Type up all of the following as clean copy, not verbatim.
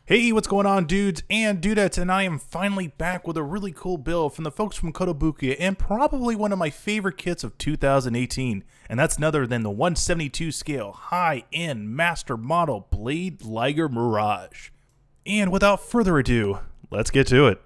Hey, what's going on, dudes and dudettes, and I am finally back with a really cool build from the folks from Kotobukiya and probably one of my favorite kits of 2018, and that's none other than the 172 scale high-end master model Blade Liger Mirage. And without further ado, let's get to it.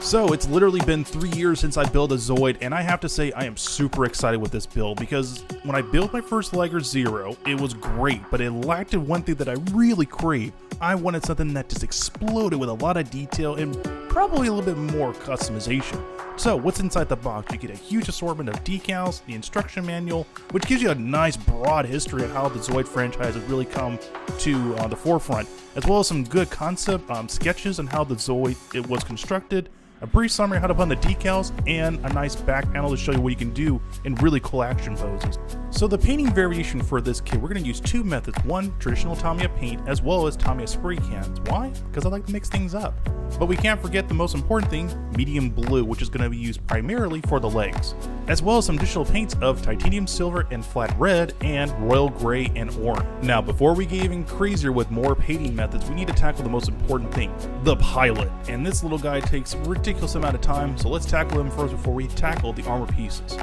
So it's literally been 3 years since I built a Zoid, and I have to say I am super excited with this build because when I built my first Liger Zero, it was great, but it lacked one thing that I really crave. I wanted something that just exploded with a lot of detail and probably a little bit more customization. So what's inside the box? You get a huge assortment of decals, the instruction manual, which gives you a nice broad history of how the Zoid franchise has really come to the forefront, as well as some good concept sketches on how the Zoid was constructed, a brief summary of how to put on the decals, and a nice back panel to show you what you can do in really cool action poses. So the painting variation for this kit, we're going to use two methods. One, traditional Tamiya paint, as well as Tamiya spray cans. Why? Because I like to mix things up. But we can't forget the most important thing, medium blue, which is going to be used primarily for the legs, as well as some additional paints of titanium silver and flat red and royal gray and orange. Now, before we get even crazier with more painting methods, we need to tackle the most important thing, the pilot. And this little guy takes a ridiculous amount of time, so let's tackle him first before we tackle the armor pieces.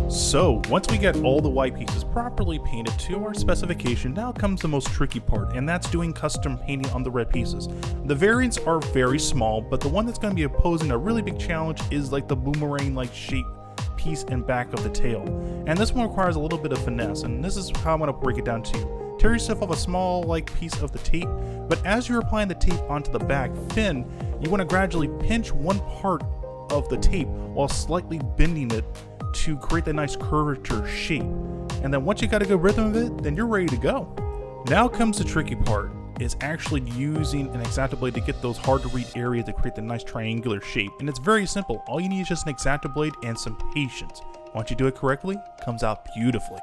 So once we get all the white pieces properly painted to our specification, now comes the most tricky part, and that's doing custom painting on the red pieces. The variants are very small, but the one that's going to be posing a really big challenge is like the boomerang-like shape piece and back of the tail. And this one requires a little bit of finesse, and this is how I'm going to break it down to you. Tear yourself off a small piece of the tape, but as you're applying the tape onto the back fin, you want to gradually pinch one part of the tape while slightly bending it to create that nice curvature shape. And then once you got a good rhythm of it, then you're ready to go. Now comes the tricky part, is actually using an X-Acto blade to get those hard to read areas to create the nice triangular shape. And it's very simple. All you need is just an X-Acto blade and some patience. Once you do it correctly, it comes out beautifully.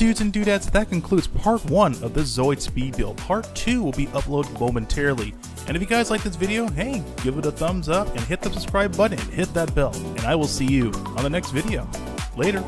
dudes and dudettes, that concludes part 1 of the Zoid speed build. Part 2 will be uploaded momentarily. And if you guys like this video, hey, give it a thumbs up and hit the subscribe button and hit that bell. And I will see you on the next video. Later.